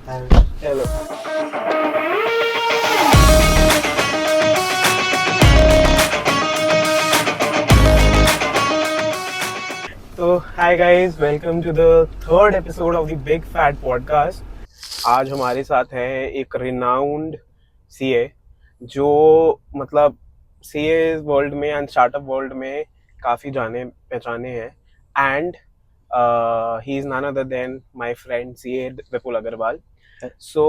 Hello. तो hi guys, welcome to the third episode of the big fat podcast. आज हमारे साथ है एक रिनाउंड सीए जो मतलब सीए वर्ल्ड में एंड स्टार्टअप वर्ल्ड में काफ़ी जाने पहचाने हैं। And he is none other than my friend CA Vipul Agarwal. So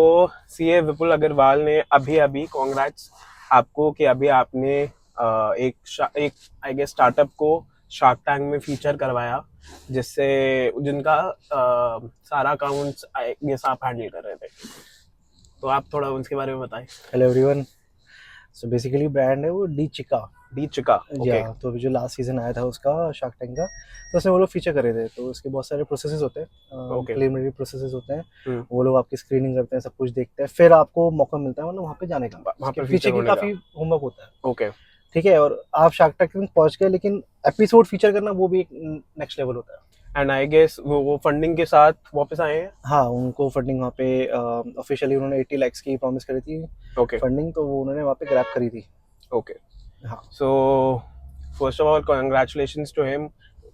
CA Vipul Agarwal ने अभी अभी कॉन्ग्रेट्स आपको कि अभी आपने एक आई गेस स्टार्टअप को शार्क टैंक में फीचर करवाया, जिससे जिनका सारा अकाउंट्स ये आप हैंडल कर रहे थे। तो आप थोड़ा उसके बारे में बताएं। Hello everyone. So basically brand है वो डी चिका। ओके। तो अभी जो लास्ट सीजन आया था उसका शार्क टैंक का, तो उसमें वो लोग फीचर करे थे। तो उसके बहुत सारे प्रोसेसेस होते हैं, ओके। प्रिलिमिनरी प्रोसेसेस होते हैं। वो लोग आपकी स्क्रीनिंग करते हैं, सब कुछ देखते हैं, फिर आपको मौका मिलता है मतलब वहाँ पे जाने का। वहाँ उसके पे पीछे फीचर की होने का। काफ़ी होमवर्क होता है। ओके। ठीक है, और आप शार्क टैंक तक पहुँच गए, लेकिन एपिसोड फीचर करना वो भी एक नेक्स्ट लेवल होता है। एंड आई गेस वो फंडिंग के साथ वापस आए हैं। हाँ, उनको फंडिंग वहाँ पे ऑफिशियली उन्होंने 80 लाख की प्रॉमिस करी थी ओके। फंडिंग, तो वो उन्होंने वहाँ पे ग्रैब करी थी। ओके। हाँ। So first of all congratulations to him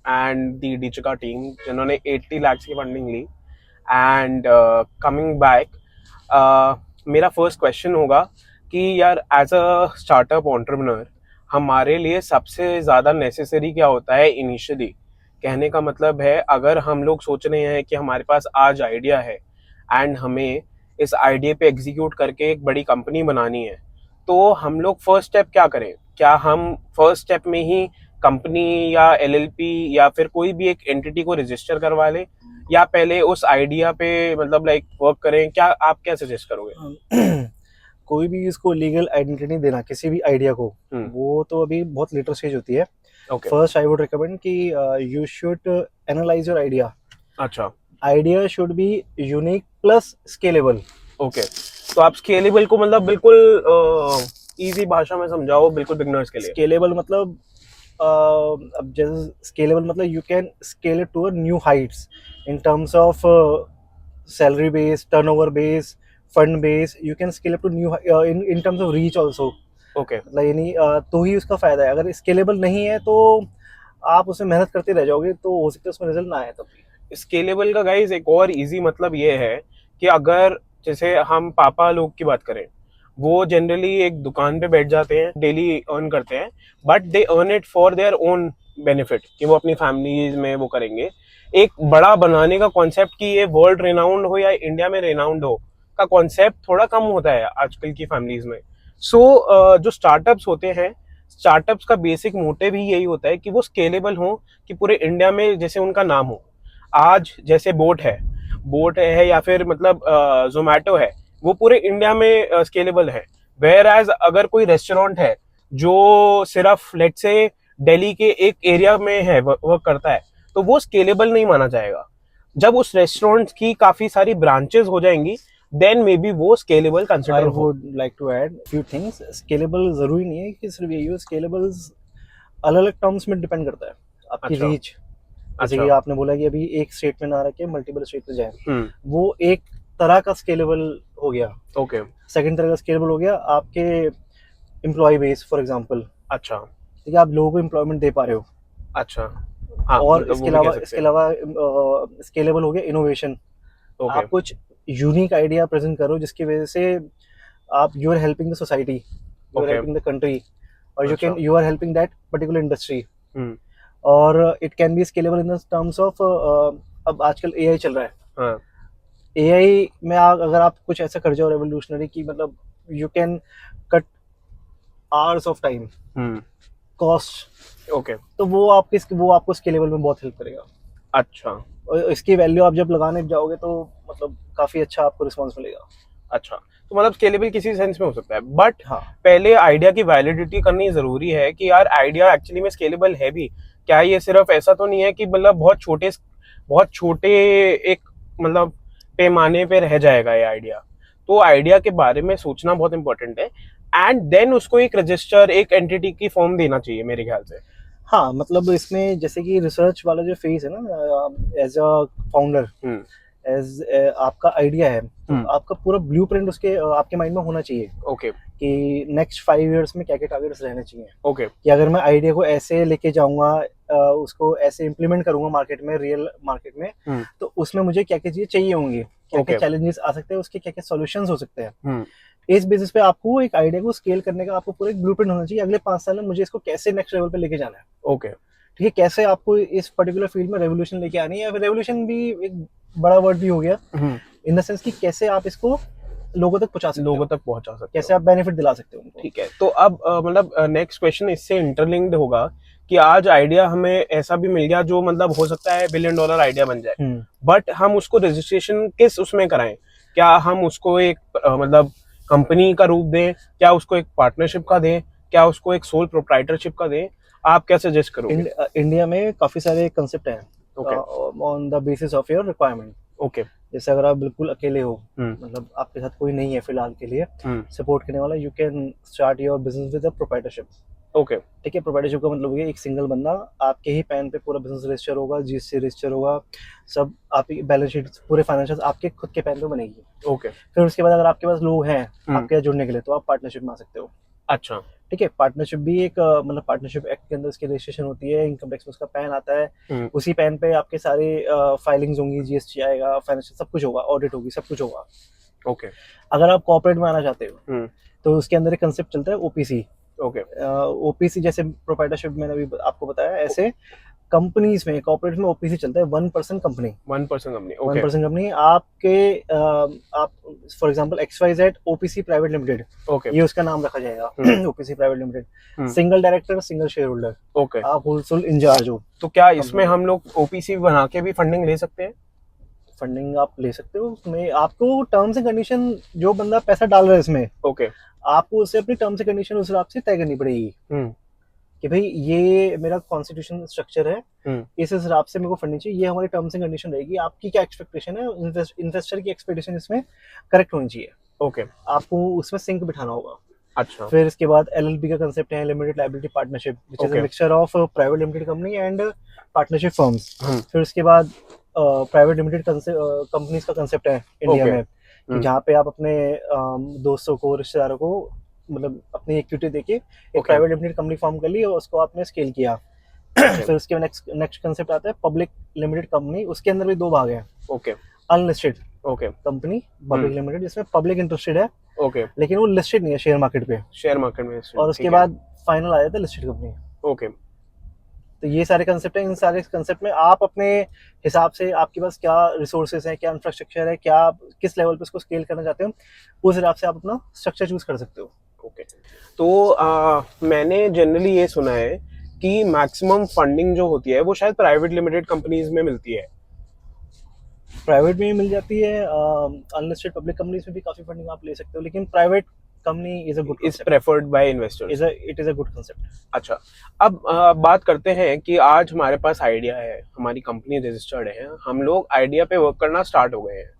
and the Dichika team जिन्होंने 80 लाख की फंडिंग ली। एंड कमिंग बैक, मेरा फर्स्ट क्वेश्चन होगा कि यार एज अ स्टार्टअप एंटरप्रेन्योर हमारे लिए सबसे ज़्यादा नेसेसरी क्या होता है इनिशियली। कहने का मतलब है, अगर हम लोग सोच रहे हैं कि हमारे पास आज आइडिया है एंड हमें इस आइडिया पे एग्जीक्यूट करके एक बड़ी कंपनी बनानी है, तो हम लोग फर्स्ट स्टेप क्या करें? क्या हम फर्स्ट स्टेप में ही कंपनी या एलएलपी या फिर कोई भी एक एंटिटी को रजिस्टर करवा लें, या पहले उस आइडिया पे मतलब लाइक वर्क करें? क्या आप क्या सजेस्ट करोगे? कोई भी इसको लीगल आइडेंटिटी देना किसी भी आइडिया को, हम्म। वो तो अभी बहुत लेटर स्टेज होती है। Okay. First I would recommend कि you should analyse your idea. अच्छा। Idea should be unique plus scalable. Okay. तो आप स्केलेबल को मतलब बिल्कुल इजी भाषा में समझाओ, बिल्कुल बिगनर्स के लिए। स्केलेबल मतलब अब जैसे स्केलेबल मतलब you can scale it to a new heights in terms of salary base, turnover base, fund base. You can scale up to new in terms of reach also. Okay. मतलब यानी तो ही उसका फायदा है। अगर स्केलेबल नहीं है तो आप उसमें मेहनत करते रह जाओगे, तो हो सकता है उसमें रिजल्ट ना आए तब भी। स्केलेबल का गाइज एक और इजी मतलब ये है कि अगर जैसे हम पापा लोग की बात करें, वो जनरली एक दुकान पे बैठ जाते हैं, डेली अर्न करते हैं, but they earn it for their own benefit कि वो अपनी फैमिलीज में वो करेंगे। एक बड़ा बनाने का कॉन्सेप्ट कि ये वर्ल्ड रेनाउंड हो या इंडिया में रेनाउंड हो का कॉन्सेप्ट थोड़ा कम होता है आजकल की फैमिलीज में। सो जो स्टार्टअप्स होते हैं, स्टार्टअप्स का बेसिक मोटिव ही यही होता है कि वो स्केलेबल हो, कि पूरे इंडिया में जैसे उनका नाम हो। आज जैसे बोट है या फिर मतलब जोमेटो है, वो पूरे इंडिया में स्केलेबल है। वेयर एज अगर कोई रेस्टोरेंट है जो सिर्फ लेट से दिल्ली के एक एरिया में है वर्क करता है, तो वो स्केलेबल नहीं माना जाएगा। जब उस रेस्टोरेंट की काफी सारी ब्रांचेस हो जाएंगी, देन मे बी वो स्केलेबल कंसिडर आई हो। Would like to add few things. Scalable जरूरी नहीं है कि सिर्फ यही हो। स्केलेबल अलग अलग टर्म्स में डिपेंड करता है आपकी अच्छा। रीच। जैसे अच्छा। कि आपने बोला कि अभी एक स्टेट में ना रखे मल्टीपल स्टेट में जाए, हम्म। वो एक तरह का स्केलेबल हो गया। ओके। सेकंड तरह का स्केलेबल हो गया आपके एम्प्लॉय बेस, फॉर एग्जांपल। अच्छा। ठीक है, आप लोगों को एम्प्लॉयमेंट दे पा रहे हो। अच्छा। हाँ, और मतलब वो भी कह सकते इसके हैं। अलावा स्केलेबल हो गया इनोवेशन। ओके। आप कुछ यूनिक आइडिया प्रेजेंट करो जिसकी वजह से आप you are helping the society, you are okay. Helping the country, और अच्छा। You are helping that particular industry. Hmm. और it can be scalable in the terms of अब आजकल एआई चल रहा है। हाँ। एआई में अगर आप कुछ ऐसा कर जाओ रेवोल्यूशनरी की, मतलब you can cut hours of time, hmm. Cost, okay. तो वो आपको स्केलेबल में बहुत हेल्प करेगा। अच्छा। और इसकी वैल्यू आप जब लगाने जाओगे तो मतलब काफी अच्छा आपको रिस्पॉन्स मिलेगा। अच्छा, तो मतलब स्केलेबल किसी सेंस में हो सकता है, बट हाँ। पहले आइडिया की वैलिडिटी करनी जरूरी है कि यार आइडिया एक्चुअली में स्केलेबल है भी क्या। ये सिर्फ ऐसा तो नहीं है कि मतलब बहुत छोटे एक मतलब पैमाने पे रह जाएगा ये आइडिया। तो आइडिया के बारे में सोचना बहुत इंपॉर्टेंट है, एंड देन उसको एक रजिस्टर, एक एंटिटी की फॉर्म देना चाहिए मेरे ख्याल से। हाँ, मतलब इसमें जैसे कि रिसर्च वाला जो फेज है ना, as a founder, hmm. As आपका आइडिया है, तो हम्म। आपका पूरा ब्लूप्रिंट उसके आपके माइंड में होना चाहिए ओके कि नेक्स्ट 5 इयर्स में क्या क्या टारगेट्स रहने चाहिए। ओके कि अगर मैं आइडिया को ऐसे लेके जाऊंगा, उसको ऐसे इम्प्लीमेंट करूंगा मार्केट में, रियल मार्केट में, हम्म तो उसमें मुझे क्या क्या चीजें चाहिए होंगी, क्या क्या Okay. चैलेंजेस आ सकते हैं, उसके क्या क्या सॉल्यूशंस हो सकते हैं। हम्म इस बेसिस पे आपको एक आइडिया को स्केल करने का आपको पूरा एक ब्लूप्रिंट होना चाहिए। अगले 5 साल में मुझे इसको कैसे नेक्स्ट लेवल पे लेके जाना है, ओके ठीक है, कैसे आपको इस पर्टिकुलर फील्ड में रेवोल्यूशन लेके आनी है, या फिर रेवोल्यूशन भी एक बड़ा वर्ड भी हो गया, इन द सेंस कि कैसे आप इसको लोगों तक पहुंचा सकते लोगों हो, तक पहुंचा सकते कैसे हो। आप बेनिफिट दिला सकते हो उनको। ठीक है, तो अब मतलब नेक्स्ट क्वेश्चन इससे इंटरलिंक्ड होगा कि आज आइडिया हमें ऐसा भी मिल गया जो मतलब हो सकता है $1 बिलियन आइडिया बन जाए, बट हम उसको रजिस्ट्रेशन किस उसमें कराएं? क्या हम उसको एक मतलब कंपनी का रूप दें, क्या उसको एक पार्टनरशिप का दें, क्या उसको एक सोल प्रोप्राइटरशिप का दें? आप क्या सजेस्ट करोगे? इंडिया में काफी सारे कंसेप्ट हैं okay on the basis of your requirement. Okay जैसे अगर आप बिल्कुल अकेले हो, हम्म मतलब आपके साथ कोई नहीं है फिलहाल के लिए हम्म सपोर्ट करने वाला, you can start your business with a proprietorship. Okay ठीक है, प्रोप्राइटरशिप का मतलब ये एक सिंगल बंदा, आपके ही पैन पे पूरा बिजनेस रजिस्टर होगा, जीएसटी रजिस्टर होगा, सब आपकी बैलेंस शीट पूरे फाइनेंशियल आपके खुद के पैन पे बनेगी। ओके फिर उसके बाद अगर आपके पास लोग हैं हम्म। आपके साथ जुड़ने के लिए, तो आप पार्टनरशिप में आ सकते हो। अच्छा ठीक है, पार्टनरशिप भी एक मतलब पार्टनरशिप एक्ट के अंदर उसकी रजिस्ट्रेशन होती है, इनकम टैक्स में उसका पैन आता है, उसी पैन पे आपके सारे फाइलिंग्स होंगी, जीएसटी आएगा, फाइनेंशियल सब कुछ होगा, ऑडिट होगी, सब कुछ होगा। ओके अगर आप कॉर्पोरेट में आना चाहते हो हम्म तो उसके अंदर एक कंसेप्ट चलता है ओपीसी। ओके ओपीसी जैसे प्रोप्राइटरशिप मैंने अभी आपको बताया, ऐसे कंपनीज में, कॉर्पोरेट में ओपीसी चलता है 1% कंपनी। 1% कंपनी। 1% कंपनी आपके आप for example XYZ OPC private limited, okay ये उसका नाम रखा जाएगा OPC private limited. Single director, single share holder, okay आप होलसेल इंचार्ज हो। तो क्या इसमें हम लोग ओपीसी बना के भी फंडिंग ले सकते हैं? फंडिंग आप ले सकते हो उसमें, आपको टर्म्स एंड कंडीशन, जो बंदा पैसा डाल रहा है इसमें, ओके आपको उससे अपनी टर्म्स एंड कंडीशन उस हिसाब से तय करनी पड़ेगी कि भाई ये मेरा कॉन्स्टिट्यूशन स्ट्रक्चर है, इस हिसाब से मेरे को फंडिंग चाहिए, ये हमारी टर्म्स एंड कंडीशन रहेगी, आपकी क्या एक्सपेक्टेशन है, इन्वेस्टर की एक्सपेक्टेशन इसमें करेक्ट होनी चाहिए। ओके आपको उसमें सिंक बिठाना होगा। अच्छा फिर इसके बाद एलएलपी का कंसेप्ट है, limited liability partnership, which is a Okay. Mixture of private limited company and partnership firms. Hmm फिर उसके बाद प्राइवेट लिमिटेड कंपनीज का कंसेप्ट है इंडिया Okay. में, कि जहाँ पे आप अपने दोस्तों को, रिश्तेदारों को, मतलब अपनी इक्विटी देके एक Okay. Private limited company form कर ली और उसको आपने स्केल किया। फिर उसके नेक्स्ट कंसेप्ट आता है पब्लिक लिमिटेड कंपनी, उसके अंदर भी 2 भाग हैं। Okay unlisted okay company public limited, जिसमें पब्लिक इंटरेस्टेड है ओके लेकिन वो लिस्टेड नहीं है शेयर मार्केट पे। शेयर मार्केट में और उसके बाद फाइनल आ जाता है लिस्टेड कंपनी। ओके तो ये सारे कंसेप्ट हैं, इन सारे कंसेप्ट में आप अपने हिसाब से, आपके पास क्या रिसोर्सेज हैं, क्या इंफ्रास्ट्रक्चर है, क्या आप किस लेवल पे इसको स्केल करना चाहते हो, उस हिसाब से आप अपना स्ट्रक्चर चूज कर सकते हो। ओके तो मैंने जनरली ये सुना है कि मैक्सिमम फंडिंग जो होती है वो शायद प्राइवेट लिमिटेड कंपनीज में मिलती है। प्राइवेट में भी मिल जाती है, अनलिस्टेड पब्लिक कंपनीज में भी काफी फंडिंग आप ले सकते हो, लेकिन private company is a good is preferred bye investors. It is a good concept. अच्छा, अब बात करते हैं कि आज हमारे पास आइडिया है, हमारी कंपनी रजिस्टर्ड है, हम लोग आइडिया पे वर्क करना स्टार्ट हो गए हैं।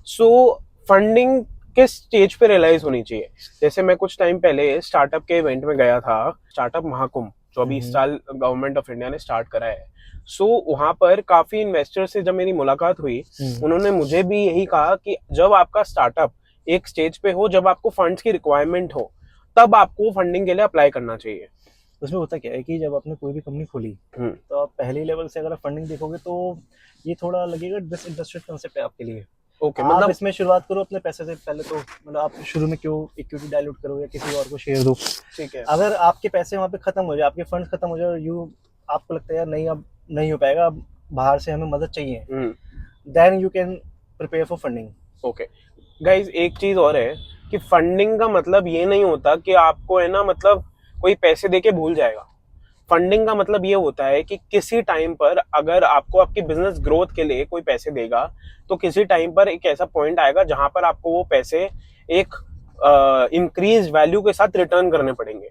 सो फंडिंग किस स्टेज पे रियलाइज होनी चाहिए? जैसे मैं कुछ टाइम पहले स्टार्टअप के इवेंट में गया था, स्टार्टअप महाकुंभ जो अभी इस साल गवर्नमेंट ऑफ इंडिया ने स्टार्ट करा है। सो वहां पर काफी इन्वेस्टर से जब मेरी मुलाकात हुई, उन्होंने मुझे भी यही कहा कि जब आपका स्टार्टअप एक स्टेज पे हो, जब आपको फंड्स की रिक्वायरमेंट हो, तब आपको फंडिंग के लिए अप्लाई करना चाहिए। उसमें होता क्या है कि जब आपने कोई भी कंपनी खोली तो आप पहले लेवल से अगर आप फंडिंग देखोगे तो ये थोड़ा लगेगा डिसइंटरेस्टेड कंसेप्ट है आपके लिए। ओके आप मतलब इसमें शुरुआत करो अपने पैसे से पहले, तो मतलब आप शुरू में क्यों इक्विटी डायल्यूट करो या किसी और को शेयर दो। ठीक है, अगर आपके पैसे वहाँ पे खत्म हो जाए, आपके फंड्स खत्म हो जाए, यू आपको लगता है यार नहीं अब नहीं हो पाएगा, अब बाहर से हमें मदद चाहिए, then you can prepare for funding. Okay guys, एक चीज और है कि फंडिंग का मतलब ये नहीं होता कि आपको है ना मतलब कोई पैसे देके भूल जाएगा। फंडिंग का मतलब ये होता है कि किसी टाइम पर अगर आपको आपकी बिजनेस ग्रोथ के लिए कोई पैसे देगा, तो किसी टाइम पर एक ऐसा पॉइंट आएगा जहां पर आपको वो पैसे एक इंक्रीज वैल्यू के साथ रिटर्न करने पड़ेंगे।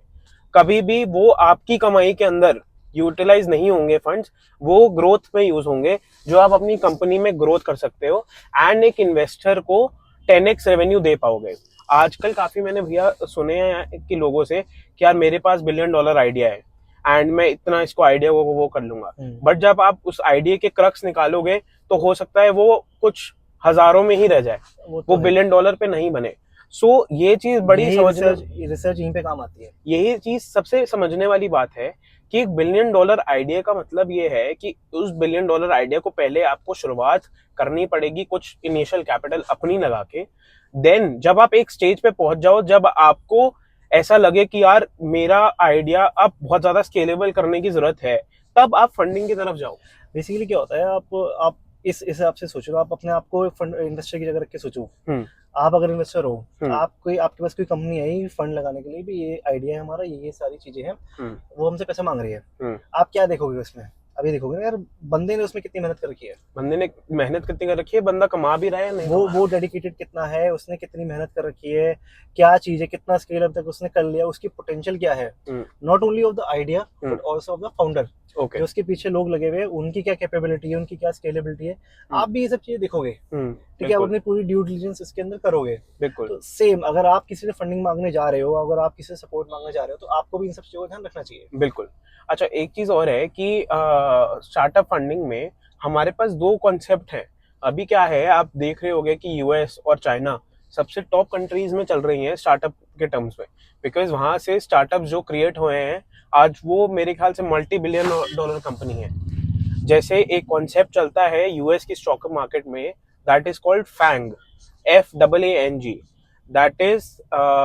कभी भी वो आपकी कमाई के अंदर यूटिलाइज नहीं होंगे फंड्स, वो ग्रोथ में यूज होंगे, जो आप अपनी कंपनी में ग्रोथ कर सकते हो एंड एक इन्वेस्टर को 10x रेवेन्यू दे पाओगे। आजकल काफी मैंने भैया सुने हैं कि लोगों से कि यार मेरे पास $1 बिलियन आइडिया है एंड मैं इतना इसको आइडिया वो कर लूंगा, बट जब आप उस आइडिया के क्रक्स निकालोगे तो हो सकता है वो कुछ हजारों में ही रह जाए, वो वो बिलियन डॉलर पे नहीं बने। सो ये चीज बड़ी समझने, रिसर्च यहीं पे काम आती है। यही चीज सबसे समझने वाली बात है कि एक बिलियन डॉलर आइडिया का मतलब ये है कि उस बिलियन डॉलर आइडिया को पहले आपको शुरुआत करनी पड़ेगी कुछ इनिशियल कैपिटल अपनी लगा के। देन जब आप एक स्टेज पे पहुंच जाओ, जब आपको ऐसा लगे कि यार मेरा आइडिया अब बहुत ज्यादा स्केलेबल करने की जरूरत है, तब आप फंडिंग की तरफ जाओ। बेसिकली क्या होता है, आप इस हिसाब से सोचो, आप अपने आप को फंड इन्वेस्टर की जगह रख के सोचो। आप अगर इन्वेस्टर हो, आपके पास कोई कंपनी आई फंड लगाने के लिए, भी ये आइडिया है हमारा, ये सारी चीजें हैं, वो हमसे पैसा मांग रही है, आप क्या देखोगे उसमें? अभी देखोगे ना यार, बंदे ने उसमें कितनी मेहनत कर रखी है, बंदे ने मेहनत कितनी कर रखी है, बंदा कमा भी रहा है नहीं, वो डेडिकेटेड कितना है, उसने कितनी मेहनत कर रखी है, क्या चीज है, कितना स्केल अब तक उसने कर लिया, उसकी पोटेंशियल क्या है, not only of the idea but also of the founder. जो उसके पीछे लोग लगे हुए हैं, उनकी क्या कैपेबिलिटी है, उनकी क्या स्केलेबिलिटी है, आप भी ये सब चीजें देखोगे। ठीक है, आप अपनी पूरी ड्यू डिलिजेंस इसके अंदर करोगे। बिल्कुल। तो सेम अगर आप किसी से फंडिंग मांगने जा रहे हो, अगर आप किसी से सपोर्ट मांगने जा रहे हो, तो आपको भी इन सब चीजों का ध्यान रखना चाहिए। बिल्कुल। अच्छा, एक चीज और है कि स्टार्टअप फंडिंग में हमारे पास दो कॉन्सेप्ट हैं। अभी क्या है, आप देख रहे होगे कि यूएस और चाइना सबसे टॉप कंट्रीज में चल रही हैं स्टार्टअप के टर्म्स में, बिकॉज वहां से स्टार्टअप जो क्रिएट हुए हैं आज, वो मेरे ख्याल से मल्टी बिलियन डॉलर कंपनी है। जैसे एक कॉन्सेप्ट चलता है यूएस की स्टॉक मार्केट में, that is called FAANG, FAANG। That is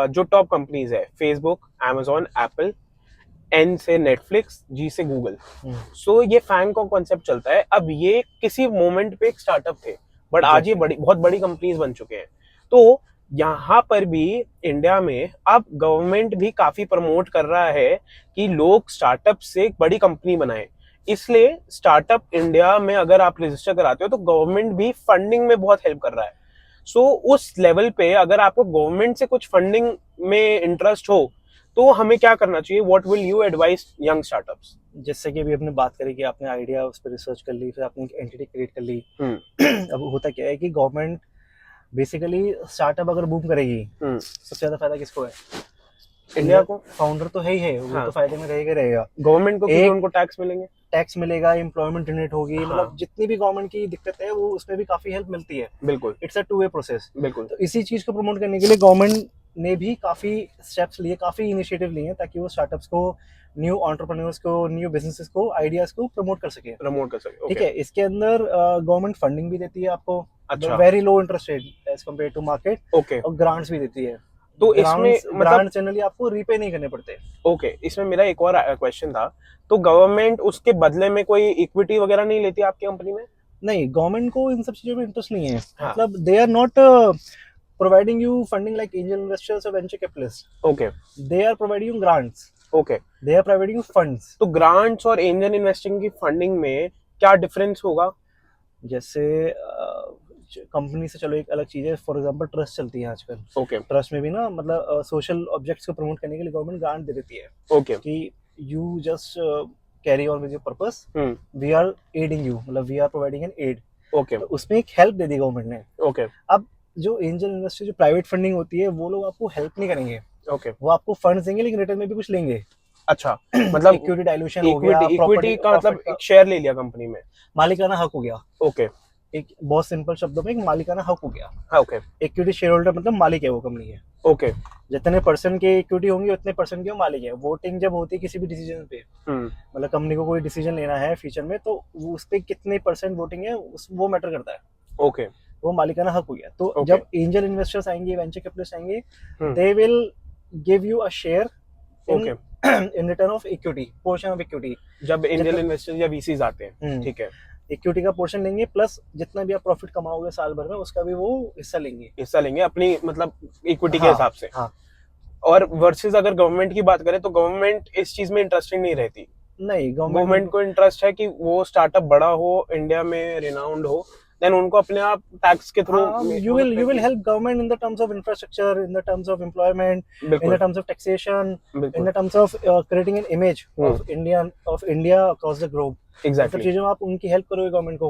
जो टॉप कंपनीज है, फेसबुक, अमेजोन, एप्पल, N से नेटफ्लिक्स, G से गूगल। सो ये फैंग का कॉन्सेप्ट चलता है। अब ये किसी मोमेंट पे एक स्टार्टअप थे, बट आज ये बहुत बड़ी कंपनीज बन चुके हैं। तो यहाँ पर भी इंडिया में अब गवर्नमेंट भी काफी प्रमोट कर रहा है कि लोग स्टार्टअप से एक बड़ी कंपनी बनाएं। इसलिए स्टार्टअप इंडिया में अगर आप रजिस्टर कराते हो तो गवर्नमेंट भी फंडिंग में बहुत हेल्प कर रहा है। सो उस लेवल पे अगर आपको गवर्नमेंट से कुछ फंडिंग में इंटरेस्ट हो तो हमें क्या करना चाहिए? What will you advice young startups? जैसे कि अभी आपने बात करी कि आपने आइडिया उस पर रिसर्च कर ली, फिर आपने एक एंटिटी क्रिएट कर ली। अब होता क्या है कि गवर्नमेंट बेसिकली स्टार्टअप अगर बूम करेगी, सबसे ज्यादा फायदा किसको है? इंडिया को। फाउंडर तो है ही है, वो तो फायदे में रहेगा। गवर्नमेंट को, क्योंकि उनको टैक्स मिलेंगे, टैक्स मिलेगा, एम्प्लॉयमेंट जनरेट होगी। मतलब जितनी भी गवर्नमेंट की दिक्कत है वो उसमें भी काफी हेल्प मिलती है। बिल्कुल, it's a two way process. बिल्कुल। तो इसी चीज को प्रमोट करने के लिए गवर्नमेंट ने भी काफी स्टेप्स लिए, काफी इनिशिएटिव लिए, ताकि वो स्टार्टअप्स को, न्यू एंटरप्रेन्योर्स को, न्यू बिजनेसेस को, आइडियाज को प्रमोट कर सके। ठीक है, इसके अंदर गवर्नमेंट फंडिंग भी देती है आपको, very low interest rate as compared to market, और ग्रांट्स भी देती है। तो इसमें मतलब जनरली आपको रीपे नहीं करने पड़ते। ओके, इसमें मेरा एक और क्वेश्चन था, तो गवर्नमेंट उसके बदले में कोई इक्विटी वगैरह नहीं लेती आपकी कंपनी में? नहीं, गवर्नमेंट को इन सब चीजों में इंटरेस्ट नहीं है। मतलब they are not providing you funding like angel investors or venture capitalists. Okay. They are providing you grants. Okay. They are providing you funds. तो grants और angel investing की funding में क्या difference होगा? जैसे कंपनी से, चलो एक अलग चीज है, फॉर एग्जांपल ट्रस्ट चलती है आजकल। Okay. ट्रस्ट में भी ना, मतलब सोशल ऑब्जेक्ट्स को प्रमोट करने के लिए गवर्नमेंट ग्रांट दे देती है। Okay. कि you just carry on with your purpose, we are adding you, मतलब we are providing an aid. Okay. तो उसमें एक हेल्प दे दी गवर्नमेंट ने। Okay. अब जो एंजल इन्वेस्टर, जो प्राइवेट फंडिंग होती है, वो लोग आपको हेल्प नहीं करेंगे। Okay. वो आपको फंड्स देंगे, लेकिन रिटर्न में भी कुछ लेंगे। अच्छा, मतलब इक्विटी डाइल्यूशन हो गया, इक्विटी का मतलब एक शेयर ले लिया कंपनी में, मालिकाना हक हो गया। ओके। एक बहुत सिंपल शब्दों में एक मालिकाना हक हो गया। हाँ, ओके। इक्विटी शेयर होल्डर मतलब मालिक है वो कंपनी है। ओके। जितने परसेंट के इक्विटी होंगे उतने परसेंट के वो मालिक है। वोटिंग जब होती है किसी भी डिसीजन पे, मतलब कंपनी को कोई डिसीजन लेना है फ्यूचर में, तो उस पे कितने परसेंट वोटिंग है वो मैटर करता है। ओके। वो मालिकाना हक हो गया। तो जब एंजल इन्वेस्टर्स आएंगे, वेंचर कैपिटलिस्ट आएंगे, they will give you a share in return of equity, portion of equity. जब एंजल इन्वेस्टर्स या वीसीज आते हैं, ठीक है, इक्विटी का पोर्शन लेंगे, प्लस जितना भी आप प्रॉफिट कमाओगे साल भर में, उसका भी वो हिस्सा लेंगे अपनी, मतलब इक्विटी के हिसाब से। हाँ। और वर्सेस अगर गवर्नमेंट की बात करें तो गवर्नमेंट इस चीज में इंटरेस्टेड नहीं रहती। नहीं, गवर्नमेंट को इंटरेस्ट है कि वो स्टार्टअप बड़ा हो, इंडिया में रिनाउंड हो, देन उनको अपने आप टैक्स के through you will help government in the terms of infrastructure, in the terms of employment, in the terms of taxation, in the terms of creating an image of India across the globe. Exactly. सब चीजों में आप उनकी help करोगे government को,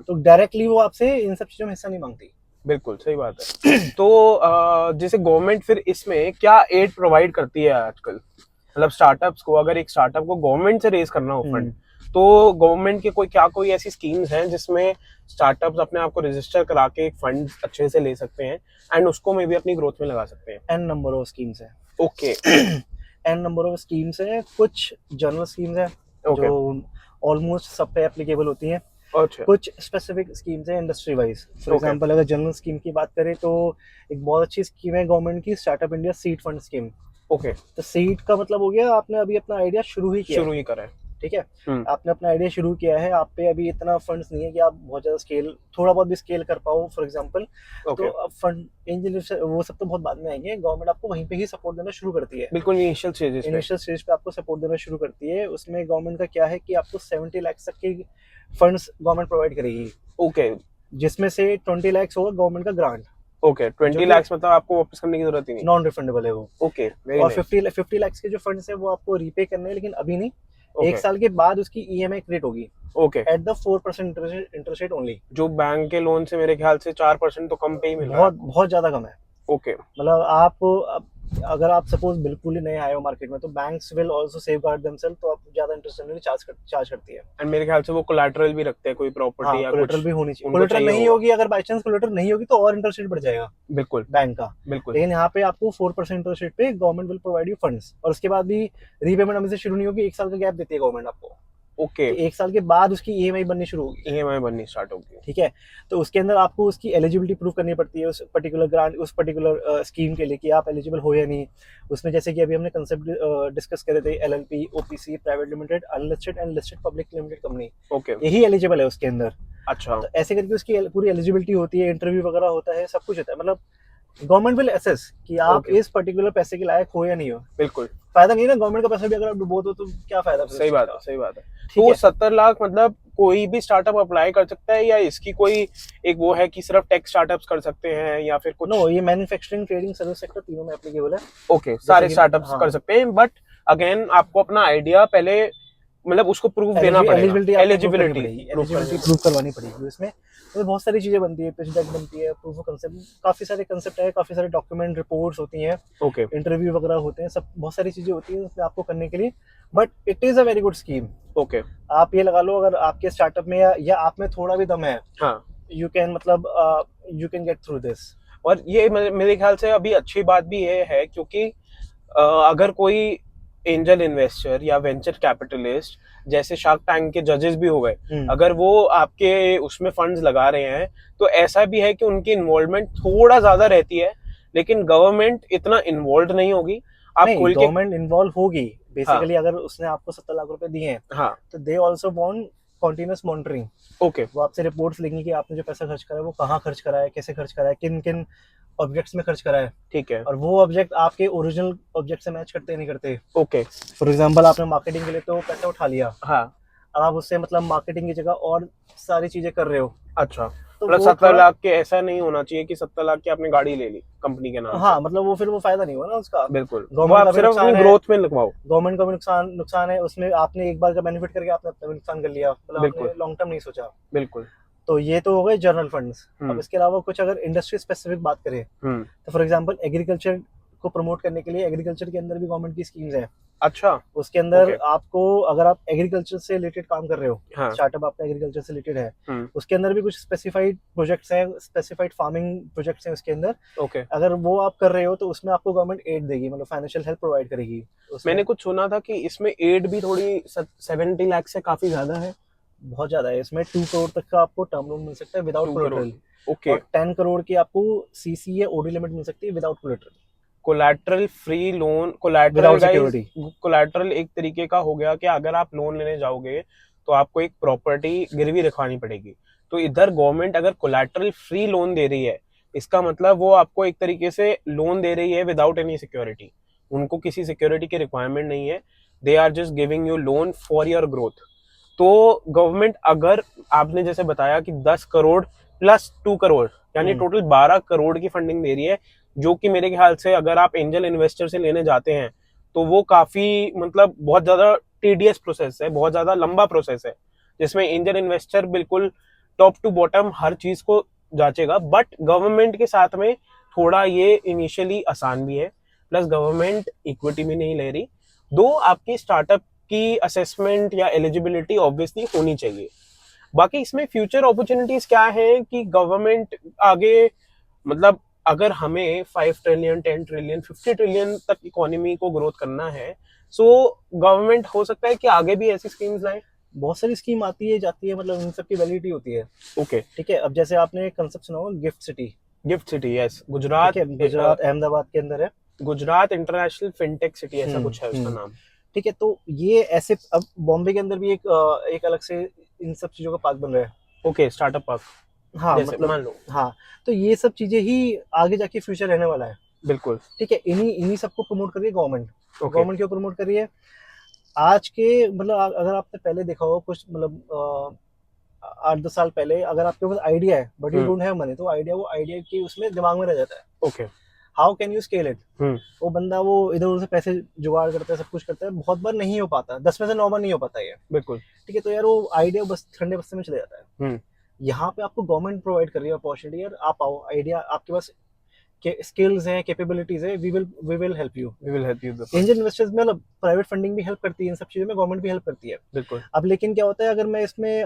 तो directly वो आपसे इन सब चीजों में हिस्सा नहीं मांगती। बिल्कुल सही बात है। तो जैसे गवर्नमेंट फिर इसमें क्या एड प्रोवाइड करती है आजकल? मतलब स्टार्टअप्स को, अगर एक स्टार्टअप को गवर्नमेंट से रेज करना हो फंड, तो गवर्नमेंट के कोई ऐसी स्कीम्स हैं जिसमें स्टार्टअप्स अपने आप को रजिस्टर करा के एक फंड अच्छे से ले सकते हैं एंड उसको में भी अपनी ग्रोथ में लगा सकते हैं? एन नंबर ऑफ स्कीम्स है। Okay. N number of schemes है। कुछ जनरल स्कीम्स है Okay. जो ऑलमोस्ट सब पे एप्लीकेबल होती हैं। अच्छा। कुछ स्पेसिफिक स्कीम्स है industry wise. For Okay. Example अगर जनरल स्कीम की बात करें तो एक बहुत अच्छी स्कीम है गवर्नमेंट की, startup India seed fund scheme. Okay. तो सीड का मतलब हो गया आपने अभी अपना आइडिया शुरू ही किया, शुरू ही करा है। ठीक है। हम्म। आपने अपना आइडिया शुरू किया है, आप पे अभी इतना फंड्स नहीं है कि आप बहुत ज्यादा स्केल, थोड़ा बहुत भी स्केल कर पाओ फॉर एग्जांपल। ओके। तो अब फंड एंजल वो सब तो बहुत बाद में आएंगे। गवर्नमेंट आपको वहीं पे ही सपोर्ट देना शुरू करती है। बिल्कुल इनिशियल स्टेजेस पे। इनिशियल स्टेज पे आपको सपोर्ट देना शुरू करती है। उसमें गवर्नमेंट का क्या है कि आपको 70 लाख तक की फंड्स गवर्नमेंट प्रोवाइड करेगी, ओके। जिसमें से 20 लाख होगा गवर्नमेंट का ग्रांट। ओके, 20 लाख मतलब आपको वापस करने की जरूरत ही नहीं? नॉन रिफंडेबल है वो। ओके, वेरी और नाइस। 50 लाख के जो फंड्स है वो आपको रीपे करने हैं, लेकिन अभी नहीं। Okay. 1 साल के बाद उसकी ईएमआई क्रेडिट होगी okay. At the 4% interest rate only. जो बैंक के लोन से मेरे ख्याल से 4% तो कम पे ही मिल रहा है। बहुत ज्यादा कम है। ओके। मतलब आप अगर आप सपोज बिल्कुल ही नए आए हो मार्केट में, तो banks will also safeguard themselves, तो आप ज्यादा इंटरेस्ट नहीं चार्ज करती है। एंड मेरे ख्याल से वो कोलैटरल भी रखते हैं, कोई प्रॉपर्टी हाँ, या कोलेटरल कुछ भी होनी चाहिए। उनको कोलेटरल चाहिए नहीं होगा। होगी, अगर बाई चांस कोलेटरल नहीं होगी तो और इंटरेस्ट रेट बढ़ जाएगा बिल्कुल बैंक का। बिल्कुल। लेकिन यहाँ पे आपको 4% इंटरेस्ट रेट पे government will provide you funds, और उसके बाद भी रीपेमेंट अभी से शुरू नहीं होगी। 1 साल का गैप देती है गवर्नमेंट आपको। ओके। 1 साल के बाद उसकी ईएमआई बननी शुरू होगी, ईएमआई बननी स्टार्ट होगी। ठीक है। तो उसके अंदर आपको उसकी एलिजिबिलिटी प्रूव करनी पड़ती है उस पर्टिकुलर ग्रांट, उस पर्टिकुलर स्कीम के लिए, कि आप एलिजिबल हो या नहीं। उसमें जैसे कि अभी हमने कंसेप्ट डिस्कस करे थे, LLP, OPC, private limited, unlisted and listed public limited company, okay. यही एलिजिबल है उसके अंदर। अच्छा। तो ऐसे करके उसकी पूरी एलिजिबिलिटी होती है, इंटरव्यू वगैरह होता है, सब कुछ होता है। मतलब गवर्नमेंट विल असेस कि आप Okay. इस पर्टिकुलर पैसे के लायक हो या नहीं हो। बिल्कुल फायदा नहीं है ना गवर्नमेंट का पैसा भी अगर आप डुबो दो तो क्या फायदा फिर सही उसका? बात है, सही बात है। ठीक तो है। 70 लाख मतलब कोई भी स्टार्टअप अप्लाई कर सकता है, या इसकी कोई एक वो है कि सिर्फ टेक स्टार्टअप्स कर सकते हैं, या फिर कुछ? नो, ये मैन्युफैक्चरिंग, ट्रेडिंग, सर्विस सेक्टर तीनों में एप्लीकेबल है। ओके, सारे कि- स्टार्टअप्स हाँ। कर सकते हैं, बट अगेन आपको अपना आइडिया पहले मतलब उसको प्रूफ देना पड़ेगा। एलिजिबिलिटी एलिजिबिलिटी प्रूव करवानी पड़ेगी उसमें। तो बहुत सारी चीजें बनती है, पिच डेक बनती है, प्रूफ ऑफ कंसेप्ट, काफी सारे कंसेप्ट है, काफी सारे डॉक्यूमेंट, रिपोर्ट्स होती हैं, ओके। इंटरव्यू वगैरह होते हैं, सब बहुत सारी चीजें होती है उसमें आपको करने के लिए। But it is a very good scheme. Okay. आप ये लगा लो, अगर आपके स्टार्टअप में या आप में थोड़ा भी दम है, हाँ। यू कैन मतलब you can get through this. और ये मेरे ख्याल से अभी अच्छी बात भी ये है, क्योंकि अगर कोई एंजल इन्वेस्टर या वेंचर कैपिटलिस्ट जैसे शार्क टैंक के जजेस भी हो गए, अगर वो आपके उसमें फंड्स लगा रहे हैं, तो ऐसा भी है कि उनकी इन्वॉल्वमेंट थोड़ा ज्यादा रहती है, लेकिन गवर्नमेंट इतना इन्वॉल्व नहीं होगी। आप नहीं, खोल के गवर्नमेंट इन्वॉल्व होगी बेसिकली। हाँ। अगर उसने आपको 70 लाख रुपए दिए हैं, हाँ। तो they also want continuous monitoring. Okay. वो आपसे रिपोर्ट्स लेंगे कि आपने जो पैसा खर्च करा है वो कहाँ खर्च करा है, कैसे खर्च करा है, किन किन ऑब्जेक्ट्स में खर्च करा है, ठीक है। और वो ऑब्जेक्ट आपके ओरिजिनल ऑब्जेक्ट से मैच करते नहीं करते। ओके। फॉर एग्जांपल आपने मार्केटिंग के लिए तो पैसा उठा लिया, हाँ। अब आप उससे मतलब मार्केटिंग की जगह और सारी चीजें कर रहे हो, अच्छा, तो मतलब वो 70 थोड़ा- लाख के ऐसा नहीं होना चाहिए कि 70 लाख की आपने गाड़ी ले ली कंपनी के नाम हाँ, मतलब वो फिर वो फायदा नहीं हुआ ना उसका। से। बिल्कुल, वो गवर्नमेंट आप का भी सिर्फ नुकसान अपनी है, ग्रोथ में लगवाओ। गवर्नमेंट का भी नुकसान है उसमें। आपने एक बार का बेनिफिट करके आपने अपना भी नुकसान कर लिया, मतलब बिल्कुल। आपने लॉन्ग टर्म नहीं सोचा। बिल्कुल। तो ये तो हो गए जनरल फंड्स। अब हम्म। इसके अलावा कुछ अगर इंडस्ट्री स्पेसिफिक बात करें, हम्म। तो फॉर एग्जांपल एग्रीकल्चर को प्रमोट करने के लिए एग्रीकल्चर के अंदर भी गवर्नमेंट की स्कीम्स है। अच्छा। उसके अंदर Okay. आपको, अगर आप एग्रीकल्चर से रिलेटेड काम कर रहे हो, हाँ। स्टार्टअप आपका एग्रीकल्चर से रिलेटेड है, हम्म। उसके अंदर भी कुछ स्पेसिफाइड प्रोजेक्ट्स हैं, स्पेसिफाइड फार्मिंग प्रोजेक्ट्स हैं उसके अंदर। ओके। अगर वो आप कर रहे हो तो उसमें आपको गवर्नमेंट एड देगी, मतलब फाइनेंशियल हेल्प प्रोवाइड करेगी उसमें। मैंने कुछ सुना था कि इसमें एड भी थोड़ी 70 लाख से काफी ज्यादा है। बहुत ज्यादा है इसमें। 2 करोड़ तक का आपको टर्म लोन मिल सकता है विदाउट 2 करोड़। Collateral, okay. और 10 करोड़ की आपको सीसी या ओडी लिमिट मिल सकती है without collateral. Collateral free loan, Without security. Collateral एक तरीके का हो गया कि अगर आप लोन लेने जाओगे तो आपको एक प्रॉपर्टी गिरवी रखवानी पड़ेगी। तो इधर गवर्नमेंट अगर कोलैटरल फ्री लोन दे रही है, इसका मतलब वो आपको एक तरीके से लोन दे रही है विदाउट एनी सिक्योरिटी। उनको किसी सिक्योरिटी की रिक्वायरमेंट नहीं है, they are just giving you loan for your growth. तो गवर्नमेंट अगर आपने जैसे बताया कि 10 करोड़ प्लस 2 करोड़ यानी टोटल 12 करोड़ की फंडिंग दे रही है, जो कि मेरे ख्याल से अगर आप एंजल इन्वेस्टर से लेने जाते हैं तो वो काफी मतलब बहुत ज्यादा टीडियस प्रोसेस है, बहुत ज्यादा लंबा प्रोसेस है, जिसमें एंजल इन्वेस्टर बिल्कुल टॉप टू बॉटम हर चीज को जांचेगा। बट गवर्नमेंट के साथ में थोड़ा ये इनिशियली आसान भी है, प्लस गवर्नमेंट इक्विटी भी नहीं ले रही। दो आपकी स्टार्टअप की असेसमेंट या एलिजिबिलिटी ऑब्वियसली होनी चाहिए। बाकी इसमें फ्यूचर अपॉर्चुनिटीज क्या है कि गवर्नमेंट आगे मतलब अगर हमें 5 ट्रिलियन 10 ट्रिलियन 50 ट्रिलियन तक इकोनॉमी को ग्रोथ करना है, सो गवर्नमेंट हो सकता है कि आगे भी ऐसी स्कीम्स लाए। बहुत सारी स्कीम आती है जाती है, मतलब इन सब की वैलिडिटी होती है। ओके, ठीक है, अब जैसे आपने कंसेप्ट सुना होगा gift city. Gift city, yes, Gujarat, ठीक है, गुजरात अहमदाबाद के अंदर है। गुजरात इंटरनेशनल फिनटेक सिटी ऐसा कुछ है उसका नाम। ठीक है, तो ये ऐसे अब बॉम्बे के अंदर भी एक अलग से इन सब चीजों का पार्क बन रहा है। ओके, स्टार्टअप पार्क, हाँ जैसे मतलब मान लो। हाँ, तो ये सब चीजें ही आगे जाके फ्यूचर रहने वाला है। बिल्कुल। ठीक है, इन्हीं इन्हीं सबको प्रमोट कर रही है गवर्नमेंट। ओके। गवर्नमेंट क्यों प्रमोट कर रही है? आज के मतलब अगर आपने पहले देखा हो कुछ मतलब 8-10 साल पहले, अगर आपके पास आइडिया है but you don't have money, तो आइडिया वो आइडिया की उसमें दिमाग में रह जाता है। Okay. How can you scale it? Hmm. वो बंदा वो इधर उधर से पैसे जुगाड़ करता है, सब कुछ करता है, बहुत बार नहीं हो पाता, 10 में से 9 बार नहीं हो पाता ये। बिल्कुल। ठीक है, तो यार वो आइडिया बस ठंडे बस्ते में चले जाता है। हम्म। यहाँ पे आपको गवर्नमेंट प्रोवाइड कर रही है अपॉर्चुनिटी, यार आप आओ, आइडिया आपके पास स्किल्स हैं, कैपेबिलिटीज है, we will help you. We will help you. Angel investors में मतलब प्राइवेट फंडिंग भी हेल्प करती है, इन सब चीजों में गवर्नमेंट भी हेल्प करती है। बिल्कुल। अब लेकिन क्या होता है, अगर मैं इसमें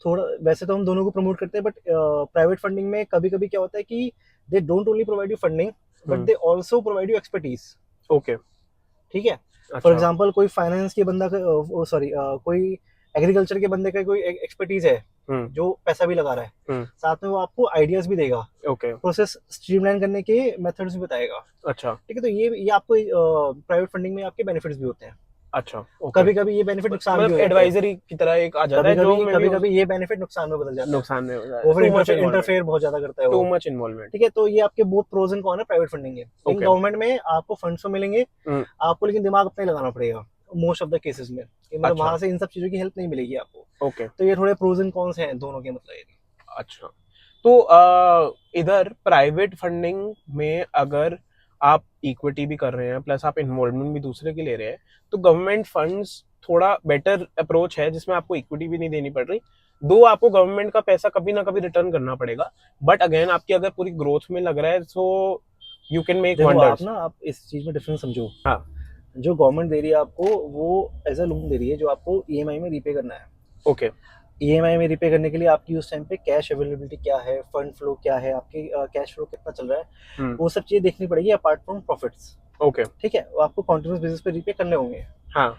थोड़ा, वैसे तो हम दोनों को प्रमोट करते हैं, बट प्राइवेट फंडिंग में कभी कभी क्या होता है कि they don't only provide you funding but they also provide you expertise. Okay. ठीक है, अच्छा। फॉर एग्जाम्पल कोई फाइनेंस के बंदा का सॉरी कोई एग्रीकल्चर के बंदे का कोई एक्सपर्टीज है जो पैसा भी लगा रहा है, साथ में वो आपको आइडियाज भी देगा, ओके। प्रोसेस स्ट्रीमलाइन करने के मेथड्स भी बताएगा। अच्छा। ठीक है, तो ये आपको प्राइवेट फंडिंग में आपके बेनिफिट्स भी होते हैं। अच्छा। कभी कभी ये बेनिफिट नुकसान भी हो मतलब जाते हैं, एडवाइजरी की तरह एक आ जाता है जो कभी कभी ये बेनिफिट नुकसान में बदल जाता है, नुकसान में हो जाता है। वो फिर Too much involvement. इंटरफेयर बहुत ज्यादा करता है टू वो। Much involvement. ठीक है, तो ये आपके बहुत प्रोज एंड कॉन है प्राइवेट फंडिंग के। लेकिन Okay. गवर्नमेंट में आपको फंड्स तो मिलेंगे, हम्म। आपको लेकिन दिमाग अपना ही लगाना पड़ेगा मोस्ट ऑफ द केसेस में, कि मतलब अच्छा। वहां से इन सब चीजों की हेल्प नहीं मिलेगी आपको। ओके। तो ये थोड़े प्रोज एंड कॉन्स हैं दोनों के, मतलब ये। अच्छा, तो इधर प्राइवेट फंडिंग में अगर आप इक्विटी भी कर रहे हैं प्लस आप इन्वॉल्वमेंट भी दूसरे की ले रहे हैं, तो गवर्नमेंट फंड्स थोड़ा बेटर अप्रोच है जिसमें आपको इक्विटी भी नहीं देनी पड़ रही, दो आपको गवर्नमेंट का पैसा कभी ना कभी रिटर्न करना पड़ेगा, बट अगेन आपकी अगर पूरी ग्रोथ में लग रहा है सो यू कैन मेक देखो वंडर्स। आप इस चीज में डिफरेंस समझो। हाँ। जो गवर्नमेंट दे रही है आपको, वो एज अ लोन दे रही है जो आपको ईएमआई में रीपे करना है। ओके। ईएमआई में रीपे करने के लिए आपकी उस टाइम पे कैश अवेलेबिलिटी क्या है, फंड फ्लो क्या है, आपकी कैश फ्लो कितना चल रहा है, वो सब चीजें देखनी पड़ेगी अपार्ट फ्रॉम प्रॉफिट्स। ओके। ठीक है, वो आपको कॉन्टिन्यूस बेसिस पे रीपे करने होंगे। हाँ।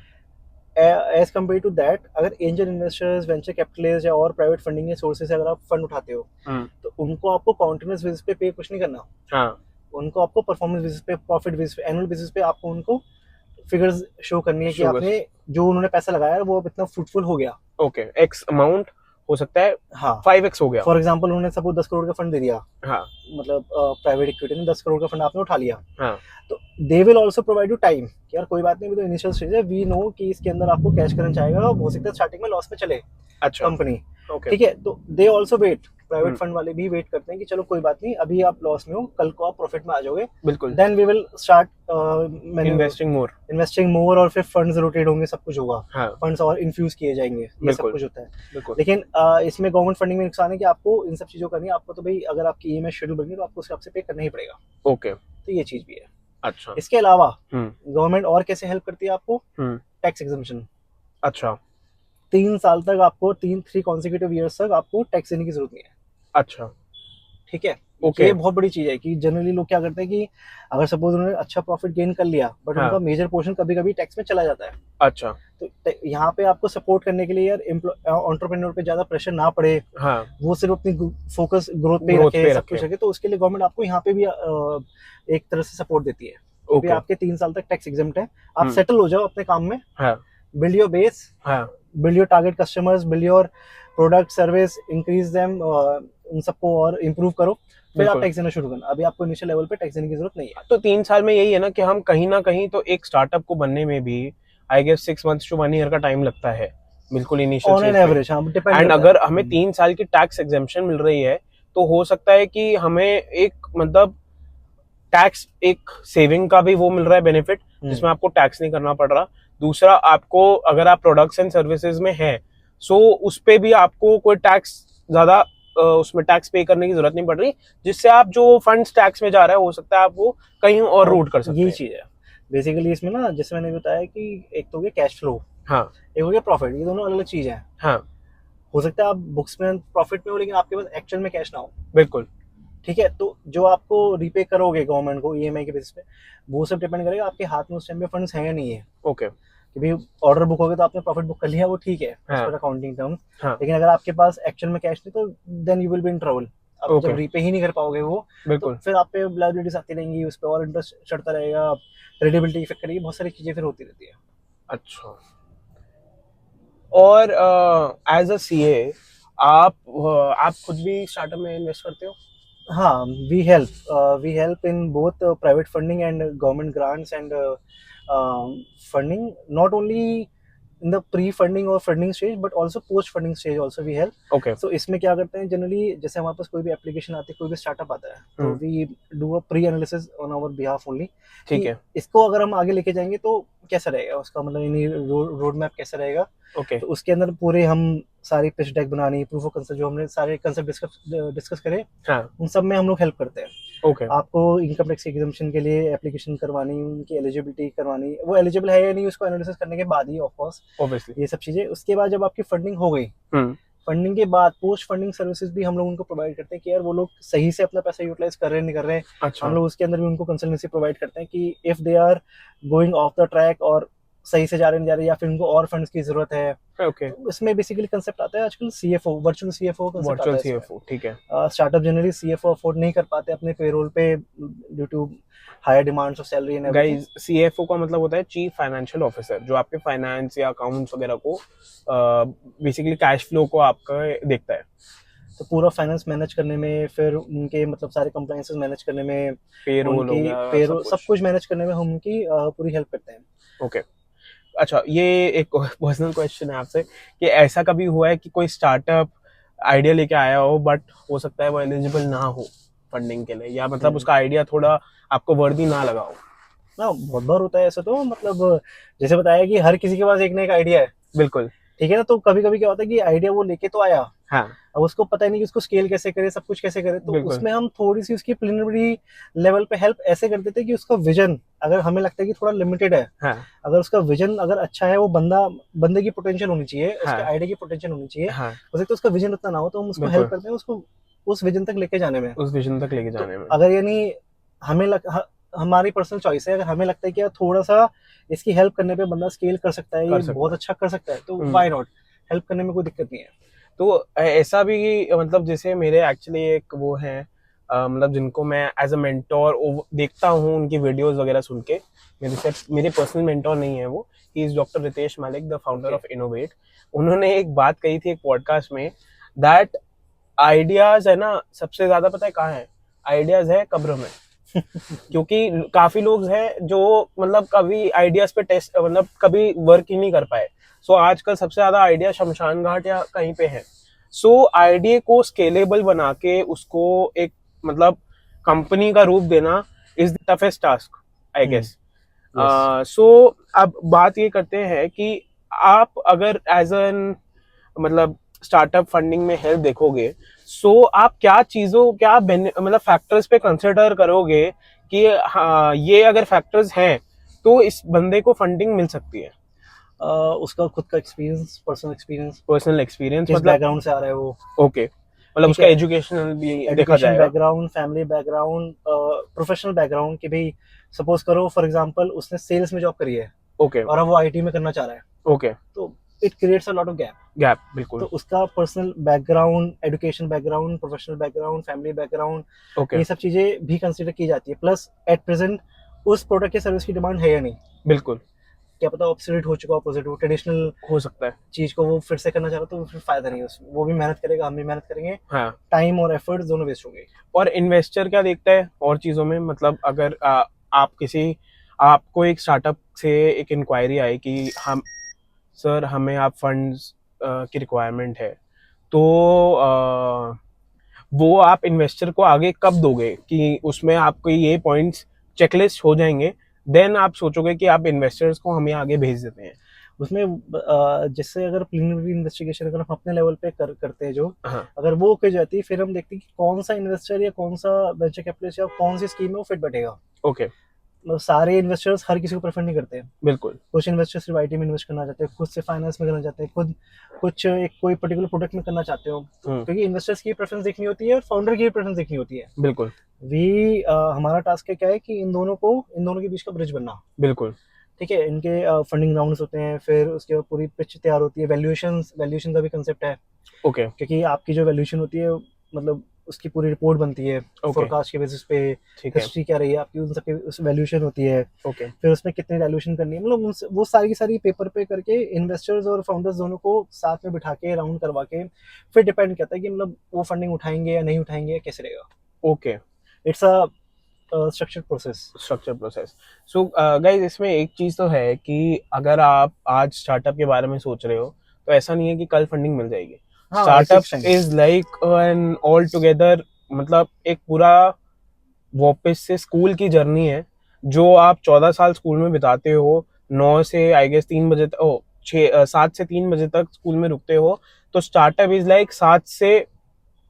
एज कम्पेयर टू दैट, अगर एंजल इन्वेस्टर्स, वेंचर कैपिटलिस्ट या और प्राइवेट फंडिंग के सोर्सेज से अगर आप फंड उठाते हो, तो उनको आपको कॉन्टिन्यूस बेसिस पे पे कुछ नहीं करना। हाँ। उनको आपको परफॉर्मेंस बेसिस पे, प्रॉफिट बेसिस पे, एनुअल बेसिस पे आपको उनको फिगर्स शो करनी है कि आपने जो उन्होंने पैसा लगाया वो अब इतना फ्रूटफुल हो गया। ओके, एक्स अमाउंट हो सकता है, हाँ 5x हो गया। फॉर एग्जांपल उन्होंने सपोज 10 करोड़ का फंड दे दिया, हाँ। मतलब प्राइवेट इक्विटी ने 10 करोड़ का फंड आपने उठा लिया, हाँ। तो they will also provide you time, यार कोई बात नहीं, भी तो इनिशियल स्टेज है, वी नो कि इसके अंदर आपको कैश करना चाहेगा, हो सकता है स्टार्टिंग में लॉस में चले अच्छा। कंपनी। ओके। ठीक है, तो they also wait, private fund वाले भी वेट करते हैं कि चलो कोई बात नहीं, अभी आप लॉस में हो, कल को आप प्रॉफिट में आ जाओगे, बिल्कुल। Then we will start investing more और फिर फंड्स रोटेट होंगे, सब कुछ होगा। हाँ। फंड्स और इन्फ्यूज किए जाएंगे, ये सब कुछ होता है। बिल्कुल। लेकिन इसमें गवर्नमेंट फंडिंग में नुकसान है कि आपको इन सब चीजों का नहीं, आपको तो भाई अगर आपकी ईएमआई शेड्यूल बनी तो आपको उसके आपसे पे करना ही पड़ेगा। ओके। तो ये चीज भी है। अच्छा। इसके अलावा गवर्नमेंट और कैसे हेल्प करती है आपको? Tax exemption. अच्छा। 3 साल तक आपको 3 कॉन्सेक्यूटिव ईयर्स तक आपको टैक्स देने की जरूरत नहीं है। अच्छा। ठीक है, ओके। ये बहुत बड़ी चीज है कि जनरली लोग क्या करते हैं कि अगर सपोज उन्होंने अच्छा प्रॉफिट गेन कर लिया, बट हाँ। उनका मेजर पोर्शन कभी कभी टैक्स में चला जाता है। अच्छा। तो यहाँ पे आपको सपोर्ट करने के लिए यार एंटरप्रेन्योर पे ज्यादा प्रेशर ना पड़े, हाँ। वो सिर्फ अपनी फोकस ग्रोथ पे रखे, सब कुछ रखे, तो उसके लिए गवर्नमेंट आपको यहाँ पे भी एक तरह से सपोर्ट देती है। ओके। आपके 3 साल तक टैक्स एग्जम्प्ट है, आप सेटल हो जाओ अपने काम में, build your base, build your target customers, build your product service, increase them, उन सबको और इम्प्रूव करो, फिर आप टैक्स देना शुरू करना। अभी आपको इनिशियल लेवल पे टैक्स देने की जरूरत नहीं है। तो 3 साल में यही है ना कि हम कहीं ना कहीं तो एक स्टार्टअप को बनने में भी I guess 6 months to 1 year का टाइम लगता है, बिल्कुल इनिशियल ऑन एन एवरेज। हाँ, डिपेंड। एंड अगर हमें 3 साल की टैक्स एग्जेम्पशन मिल रही है तो हो सकता है कि हमें एक मतलब टैक्स एक सेविंग का भी वो मिल रहा है बेनिफिट, जिसमें आपको टैक्स नहीं करना पड़ रहा। दूसरा, आपको अगर आप प्रोडक्ट्स एंड सर्विसेज में है सो उस पे भी आपको कोई टैक्स ज्यादा उसमें टैक्स पे करने की जरूरत नहीं पड़ रही, जिससे आप जो फंड्स टैक्स में जा रहा है हो सकता है आप वो कहीं और रूट कर सकते हैं। यही चीज है। बेसिकली इसमें ना, जैसे मैंने बताया कि एक तो हो गया कैश फ्लो, हाँ एक हो गया प्रॉफिट, ये दोनों अलग अलग चीज़ हैं। हाँ हो सकता है आप बुक्स में प्रॉफिट में हो लेकिन आपके पास एक्चुअल में कैश ना हो। बिल्कुल। ठीक है, तो जो आपको रीपे करोगे गवर्नमेंट को ईएमआई के बेसिस पे, वो सब डिपेंड करेगा आपके हाथ में उस टाइम पे फंड्स हैं या नहीं है। ओके। कि भाई ऑर्डर बुक हो गया तो आपने प्रॉफिट बुक कर लिया, वो ठीक है एज हाँ पर अकाउंटिंग टर्म्स। हाँ लेकिन अगर आपके पास एक्चुअल में कैश नहीं तो then you will be in trouble. आप जब ओके रीपे ही नहीं कर पाओगे वो, तो बिल्कुल। फिर आप पे लाइबिलिटीज आती रहेंगी, उस पर और इंटरेस्ट चढ़ता रहेगा, क्रेडिबिलिटी इफेक्ट करेगी, बहुत सारी चीजें फिर होती रहती है। अच्छा, और एज अ सीए आप खुद भी स्टार्टअप में इन्वेस्ट करते हो? हाँ, we help in both private funding and government grants and funding, not only in the pre funding और funding stage but also post funding stage also we help. Okay. So इसमें क्या करते हैं generally, जैसे हमारे पास कोई भी एप्लीकेशन आती है, कोई भी स्टार्टअप आता है, तो hmm, we do a pre analysis on our behalf only ठीक कि है। इसको अगर हम आगे लेके जाएंगे तो कैसा रहेगा, उसका मतलब यानी रोड मैप कैसा रहेगा। ओके। तो उसके अंदर पूरे हम सारी पिच डेक बनानी, प्रूफ ऑफ कंसेप्ट, जो हमने सारे कंसेप्ट डिस्कस करे, हाँ उन सब में हम लोग हेल्प करते हैं। ओके। आपको इनकम टैक्स एग्जाम्पशन के लिए एप्लीकेशन करवानी, उनकी एलिजिबिलिटी करवानी, वो एलिजिबल है या नहीं उसको एनालिसिस करने के बाद ही ऑफ कोर्स ऑब्वियसली। ये सब चीजें। उसके बाद जब आपकी फंडिंग हो गई, हम्म। फंडिंग के बाद पोस्ट फंडिंग सर्विसेज भी हम लोग उनको प्रोवाइड करते हैं कि यार वो लोग सही से अपना पैसा यूटिलाइज कर रहे हैं नहीं कर रहे हैं। हम अच्छा। लोग उसके अंदर भी उनको कंसल्टेंसी प्रोवाइड करते हैं कि if they are going off the track और सही से जा रहे नहीं जा रहे, या फिर उनको और फंड्स की जरूरत है। ओके। तो इसमें बेसिकली कंसेप्ट आता है आजकल सीएफओ, वर्चुअल सीएफओ कंसेप्ट आता वर्चुअल है इसमें। सीएफओ, ठीक है। स्टार्टअप जनरली सीएफओ अफोर्ड नहीं कर पाते अपने पेरोल पे due to higher demands of salary and everything. Guys, CFO का मतलब होता है चीफ फाइनेंशियल ऑफिसर, जो आपके फाइनेंस या अकाउंट्स वगैरह को, बेसिकली कैश फ्लो को आपका देखता है। तो पूरा फाइनेंस मैनेज करने में, फिर उनके मतलब सारे कंप्लायंसेस मैनेज करने में, पेरोल हो उनकी गया, सब पेरोल सब कुछ। कुछ मैनेज करने में हम उनकी पूरी हेल्प करते हैं। ओके। अच्छा, ये एक पर्सनल क्वेश्चन है आपसे कि ऐसा कभी हुआ है कि कोई स्टार्टअप आइडिया लेके आया हो बट हो सकता है वो एलिजिबल ना हो फंडिंग के लिए, या मतलब उसका आइडिया थोड़ा आपको वर्दी ना लगा हो? ना बहुत बार होता है ऐसा, तो मतलब जैसे बताया कि हर किसी के पास एक ना एक आइडिया है। बिल्कुल। ठीक है ना, तो कभी कभी क्या होता है कि आइडिया वो लेके तो आया, हाँ अब उसको पता ही नहीं कि उसको स्केल कैसे करे, सब कुछ कैसे करे, तो बिल्कुल। उसमें हम थोड़ी सी उसकी प्रिलिमिनरी लेवल पे हेल्प ऐसे कर देते हैं कि उसका विजन अगर हमें लगता है कि थोड़ा लिमिटेड है, हाँ अगर उसका विजन अगर अच्छा है, वो बंदे की पोटेंशियल होनी चाहिए, उसके हाँ आइडिया की पोटेंशियल होनी चाहिए। हाँ हो सकता है उसका विजन उतना ना हो, तो हम उसको हेल्प बिल्कुल। करते हैं उसको उस विजन तक लेके जाने में। उस विजन तक लेके तो जाने में। अगर यानी हमें हमारी पर्सनल चॉइस है, अगर हमें लगता है कि यार थोड़ा सा इसकी हेल्प करने पे बंदा स्केल कर सकता है, कर ये सकता बहुत है। अच्छा कर सकता है, तो हम्म। व्हाई नॉट, हेल्प करने में कोई दिक्कत नहीं है। तो ऐसा भी, मतलब जैसे मेरे एक्चुअली एक वो है, मतलब जिनको मैं एज अ मेंटोर देखता हूँ, उनकी वीडियोस वगैरह सुन के। मेरे पर्सनल मेंटोर नहीं है वो, he is doctor Ritesh Malik, the founder okay. Of Innovate. उन्होंने एक बात कही थी एक पॉडकास्ट में, दैट आइडियाज है ना, सबसे ज्यादा पता है कहाँ है? आइडियाज है कब्र में। क्योंकि काफी लोग हैं जो मतलब कभी आइडियाज पे टेस्ट, मतलब कभी वर्क ही नहीं कर पाए। सो आजकल सबसे ज्यादा आइडिया शमशान घाट या कहीं पे है। सो आइडिया को स्केलेबल बना के उसको एक मतलब कंपनी का रूप देना is the toughest task, I guess. Yes. So अब बात ये करते हैं कि आप अगर एज एन मतलब स्टार्टअप फंडिंग में हेल्प देखोगे, सो आप क्या चीजों, क्या मतलब फैक्टर्स पे कंसिडर करोगे कि हाँ ये अगर फैक्टर्स हैं तो इस बंदे को फंडिंग मिल सकती है? उसका खुद का experience, personal experience, personal experience किस मतलब? बैकग्राउंड से आ रहा है वो। ओके, मतलब ठीक उसका है, एजुकेशनल भी देखा एजुकेशन जाएगा। Background, family background, professional background, कि भाई सपोज करो फॉर एग्जांपल उसने सेल्स में जॉब करी है ओके। और अब वो आईटी में करना चाह रहा है, ओके। तो it creates a lot of gap. Gap, तो बिल्कुल। उसका personal background, education background, professional background, family background, okay. ये सब चीजें भी कंसिडर की जाती है। प्लस एट प्रेजेंट उस प्रोडक्ट या सर्विस की डिमांड है या नहीं, बिल्कुल। क्या पता ऑब्सोलीट हो चुका, अपोजिट वो ट्रेडिशनल हो सकता है। चीज को वो फिर से करना चाह रहा, तो फिर फायदा नहीं है उसमें, वो भी मेहनत करेगा, हम भी मेहनत करेंगे, हाँ। टाइम और एफर्ट दोनों वेस्ट होंगे। और इन्वेस्टर क्या देखता है और चीजों में, मतलब अगर आप किसी, आपको एक स्टार्टअप से एक इंक्वायरी आई कि हम सर हमें आप फंड्स की रिक्वायरमेंट है, तो वो आप इन्वेस्टर को आगे कब दोगे कि उसमें आपको ये पॉइंट्स चेकलिस्ट हो जाएंगे, देन आप सोचोगे कि आप इन्वेस्टर्स को हमें आगे भेज देते हैं? उसमें जैसे अगर प्रिलिमिनरी इन्वेस्टिगेशन अगर हम अपने लेवल पे करते हैं जो, हाँ। अगर वो ओके जाती है, फिर हम देखते हैं कि कौन सा इन्वेस्टर या कौन सा वेंचर कैपिटलिस्ट या कौन सी स्कीम में वो फिट बैठेगा। ओके। सारे इन्वेस्टर्स हर किसी को प्रेफर नहीं करते हैं। बिल्कुल। कुछ इन्वेस्टर्स सिर्फ आईटी में इन्वेस्ट करना चाहते हैं, खुद से फाइनेंस में करना चाहते हैं, खुद कुछ एक कोई पर्टिकुलर प्रोडक्ट में करना चाहते हो, क्योंकि इन्वेस्टर्स की प्रेफरेंस देखनी होती है और फाउंडर की प्रेफरेंस देखनी होती है। बिल्कुल। हमारा टास्क क्या है कि इन दोनों के बीच का ब्रिज बनना। बिल्कुल। ठीक है, इनके फंडिंग राउंड्स होते हैं, फिर उसके बाद पूरी पिच तैयार होती है, वैल्यूएशन का भी कंसेप्ट है, ओके। क्योंकि आपकी जो वैल्यूएशन होती है मतलब उसकी पूरी रिपोर्ट बनती है फोरकास्ट के बेसिस पे, ठीक है। हिस्ट्री क्या रही है आपकी, उन सबकी उस वैल्यूएशन होती है, ओके। फिर उसमें कितनी वैल्यूएशन करनी है, मतलब वो सारी की सारी पेपर पे करके इन्वेस्टर्स और फाउंडर्स दोनों को साथ में बिठा के राउंड करवा के फिर डिपेंड करता है कि मतलब वो फंडिंग उठाएंगे या नहीं उठाएंगे या कैसे रहेगा। Okay. It's a structured process. So guys, इसमें एक चीज तो है कि अगर आप आज स्टार्टअप के बारे में सोच रहे हो तो ऐसा नहीं है कि कल फंडिंग मिल जाएगी। Startup is like an all together, मतलब एक पूरा वापस से स्कूल की जर्नी है जो आप 14 साल स्कूल में बिताते हो, 9 से आई गेस 3 बजे तक, 7 से 3 बजे तक स्कूल में रुकते हो। तो स्टार्टअप इज लाइक 7 से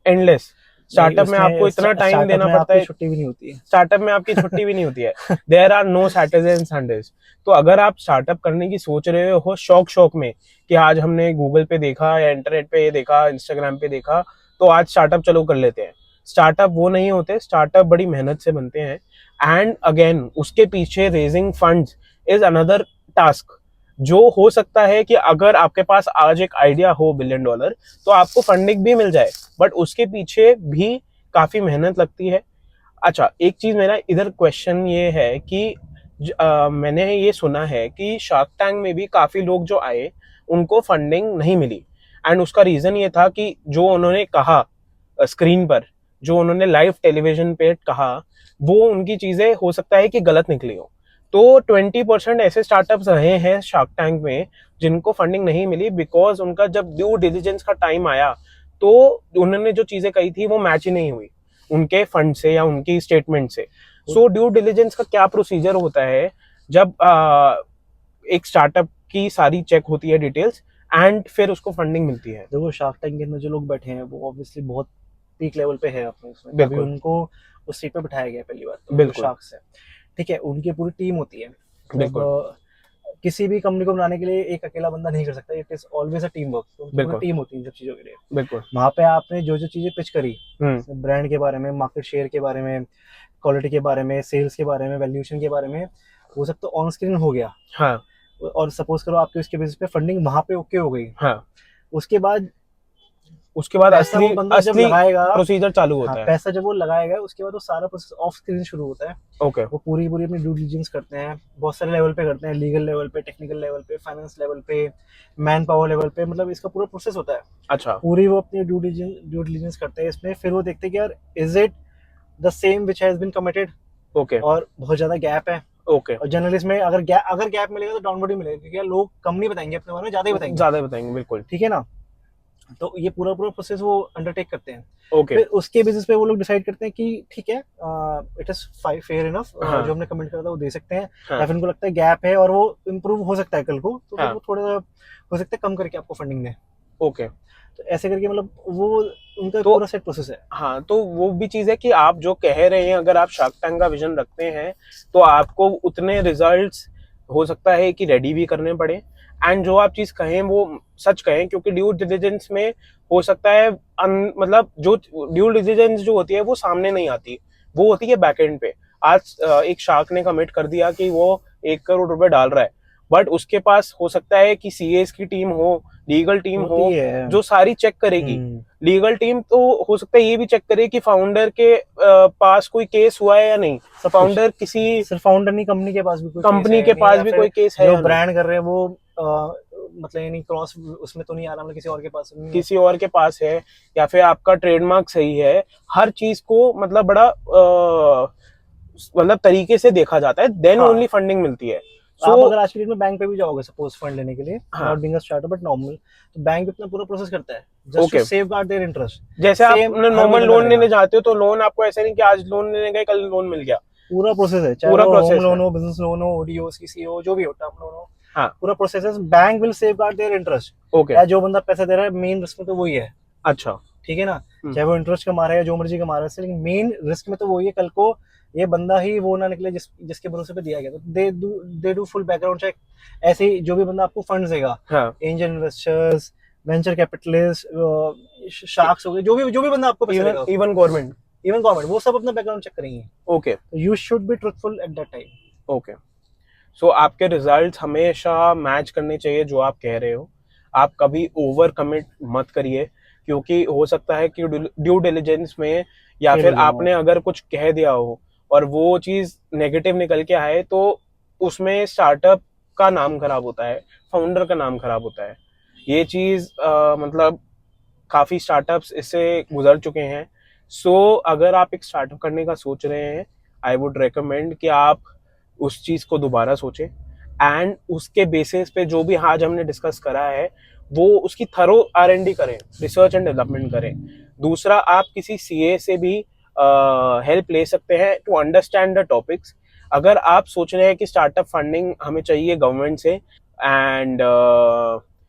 एंडलेस। स्टार्टअप में आपको इतना टाइम देना पड़ता है, छुट्टी भी नहीं होती है, स्टार्टअप में आपकी छुट्टी भी नहीं होती है। There are no Saturday and Sundays. तो अगर आप स्टार्टअप करने की सोच रहे हो शौक में कि आज हमने गूगल पे देखा या इंटरनेट पे ये देखा, इंस्टाग्राम पे देखा, तो आज स्टार्टअप चलो कर लेते हैं, स्टार्टअप वो नहीं होते। स्टार्टअप बड़ी मेहनत से बनते हैं, एंड अगेन उसके पीछे raising funds is another task. जो हो सकता है कि अगर आपके पास आज एक आइडिया हो $1 बिलियन तो आपको फंडिंग भी मिल जाए, बट उसके पीछे भी काफी मेहनत लगती है। अच्छा, एक चीज मेरा इधर क्वेश्चन ये है कि मैंने ये सुना है कि शार्क टैंक में भी काफी लोग जो आए उनको फंडिंग नहीं मिली, एंड उसका रीजन ये था कि जो उन्होंने कहा स्क्रीन पर, जो उन्होंने लाइव टेलीविजन पे कहा, वो उनकी चीजें हो सकता है कि गलत निकली हो। तो 20% ऐसे स्टार्टअप्स रहे हैं शार्क टैंक में जिनको फंडिंग नहीं मिली, बिकॉज उनका जब ड्यू डिलिजेंस का टाइम आया तो उन्होंने जो चीजें कही थी वो मैच ही नहीं हुई उनके फंड से या उनकी स्टेटमेंट से। सो ड्यू डिलिजेंस का क्या प्रोसीजर होता है जब एक स्टार्टअप की सारी चेक होती है डिटेल्स, एंड फिर उसको फंडिंग मिलती है? देखो, शार्क टैंक के अंदर जो लोग बैठे हैं वो ऑब्वियसली बहुत पीक लेवल पे है अपने उसमें, अभी उनको उस सीट पे बिठाया गया पहली बार तो शार्क से। ठीक है, उनकी पूरी टीम होती है। किसी भी कंपनी को बनाने के लिए एक अकेला बंदा नहीं कर सकता, it is always a team work. तो पूरी टीम होती है इन सब चीजों के लिए। बिल्कुल। वहां पे आपने जो जो चीजें पिच करी, ब्रांड के बारे में, मार्केट शेयर के बारे में, क्वालिटी के बारे में, सेल्स के बारे में, वैल्यूएशन के बारे में, वो सब तो ऑन स्क्रीन हो गया। हाँ। और सपोज करो आपके उसके बेसिस पे फंडिंग वहां पे ओके हो गई। हाँ। उसके बाद असली प्रोसीजर चालू होता है। पैसा जब वो लगाएगा उसके बाद वो सारा प्रोसेस ऑफ स्क्रीन शुरू होता है। ओके। वो पूरी अपनी ड्यू डिलिजेंस करते हैं, बहुत सारे लेवल पे करते हैं, लीगल लेवल पे, टेक्निकल लेवल पे, फाइनेंस लेवल पे, मैन पावर लेवल पे, मतलब इसका पूरा प्रोसेस होता है। अच्छा। पूरी वो अपनी ड्यू डिलिजेंस करते हैं इसमें, फिर वो देखते हैं कि यार is it the same which has been committed. Okay. और बहुत ज्यादा गैप है। ओके। और जनरली इसमें अगर गैप मिलेगा तो डाउनवर्ड ही मिलेगा, क्योंकि लोग कम नहीं बताएंगे अपने बारे में, ज्यादा ही बताएंगे। बिल्कुल। ठीक है ना, तो ये पूरा प्रोसेस वो अंडरटेक करते हैं। Okay. फिर उसके बेसिस पे वो लोग डिसाइड करते हैं कि ठीक है, इट इज फेयर इनफ, जो हमने कमेंट करा था वो दे सकते हैं, या फिर उनको लगता है गैप है और वो इम्प्रूव हो सकता है कल को, तो फिर वो थोड़ा हो सकता है कम करके आपको फंडिंग दें। ओके। तो ऐसे करके मतलब वो उनका पूरा सेट प्रोसेस है। हाँ, तो वो भी चीज है कि आप जो कह रहे हैं, अगर आप शार्क टैंक का विजन रखते हैं तो आपको उतने रिजल्ट्स हो सकता है कि रेडी भी करने पड़े, एंड जो आप चीज कहें वो सच कहें, क्योंकि ड्यू डिलिजेंस में हो सकता है मतलब जो ड्यू डिलिजेंस जो होती है वो सामने नहीं आती, वो होती है बैक एंड पे। आज एक शार्क ने कमिट कर दिया कि वो 1 करोड़ रुपए डाल रहा है, बट उसके पास हो सकता है कि सीएस की टीम हो, लीगल टीम हो, जो सारी चेक करेगी। लीगल टीम तो हो सकता है ये भी चेक करे कि फाउंडर के पास कोई केस हुआ है या नहीं। फाउंडर सिर्फ फाउंडर नहीं, कंपनी के पास भी कोई केस है, जो ब्रांड कर रहे हैं वो मतलब यानी क्रॉस उसमें तो नहीं आ रहा, मतलब किसी और के पास है, या फिर आपका ट्रेडमार्क सही है। हर चीज को मतलब बड़ा मतलब तरीके से देखा जाता है, देन ओनली फंडिंग मिलती है। आप अगर आज के डेट में बैंक पे भी जाओगे सपोज फंड लेने के लिए, not being a startup but normal, तो बैंक अपना पूरा प्रोसेस करता है just to safeguard their interest. जैसे आप नॉर्मल लोन लेने जाते हो तो लोन आपको ऐसे नहीं कि आज लोन लेने गए कल लोन मिल गया, पूरा प्रोसेस है, चाहे होम लोन हो, बिजनेस लोन हो, ओडीओ, सीसीओ, जो भी हो, टर्म लोन हो, पूरा प्रोसेस है। Bank will safeguard their interest. Okay, जो बंदा पैसा दे रहा है मेन रिस्क में तो वही है। अच्छा, ठीक है ना, चाहे वो इंटरेस्ट कमा रहा है या जो मर्जी कमा रहा है, लेकिन मेन रिस्क में तो वही है, कल को ये बंदा ही वो ना निकले जिसके भरोसे पे दिया गया। तो they do full background check. ऐसे ही जो भी बंदा आपको फंड्स देगा, angel investors, venture capitalist, sharks हो गए, जो भी बंदा आपको पैसे देगा, इवन गवर्नमेंट, वो सब अपना बैकग्राउंड चेक करेंगे। Okay, you should be truthful at that time. Okay. So आपके रिजल्ट्स हमेशा मैच करने चाहिए जो आप कह रहे हो। आप कभी ओवर कमिट मत करिए, क्योंकि हो सकता है कि ड्यू डिलिजेंस में या फिर आपने अगर कुछ कह दिया हो और वो चीज नेगेटिव निकल के आए, तो उसमें स्टार्टअप का नाम खराब होता है, फाउंडर का नाम खराब होता है। ये चीज मतलब काफी स्टार्टअप्स इससे गुजर चुके हैं। सो अगर आप एक स्टार्टअप करने का सोच रहे हैं, आई वुड रेकमेंड कि आप उस चीज को दोबारा सोचें एंड उसके बेसिस पे जो भी आज हमने डिस्कस करा है वो उसकी थरो R&D करें, रिसर्च एंड डेवलपमेंट करें। दूसरा, आप किसी CA से भी हेल्प ले सकते हैं टू अंडरस्टैंड द टॉपिक्स। अगर आप सोच रहे हैं कि स्टार्टअप फंडिंग हमें चाहिए गवर्नमेंट से, and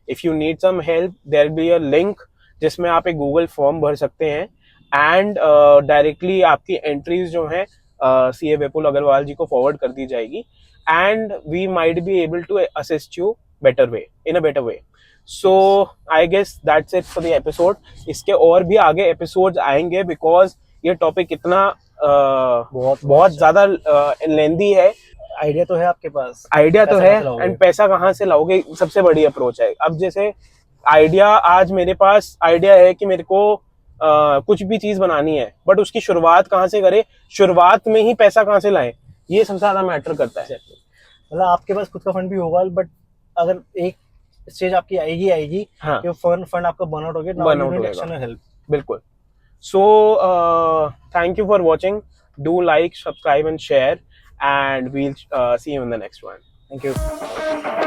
if you need some help, there be a link जिसमें आप एक गूगल फॉर्म भर सकते हैं एंड डायरेक्टली आपकी एंट्रीज जो हैं CA विपुल अग्रवाल जी को फॉरवर्ड कर दी जाएगी, and we might be able to assist you in a better way. So I guess that's it for the episode. इसके और भी आगे एपिसोड्स आएंगे, बिकॉज ये टॉपिक इतना बहुत ज्यादा लेंदी है। आइडिया तो है आपके पास, आइडिया तो है, एंड पैसा कहाँ से लाओगे, सबसे बड़ी अप्रोच है। अब जैसे आइडिया, आज मेरे पास आइडिया है कि मेरे को कुछ भी चीज बनानी है, बट उसकी शुरुआत कहाँ से करे, शुरुआत में ही पैसा कहाँ से लाए, ये सबसे ज्यादा मैटर करता है। मतलब आपके पास खुद का फंड भी होगा, बट अगर एक स्टेज आपकी आएगी हाँ, कि फंड आपका बर्नआउट हो गया, हेल्प। बिल्कुल। So thank you for watching, do like, subscribe and share, and we'll see you in the next one. Thank you.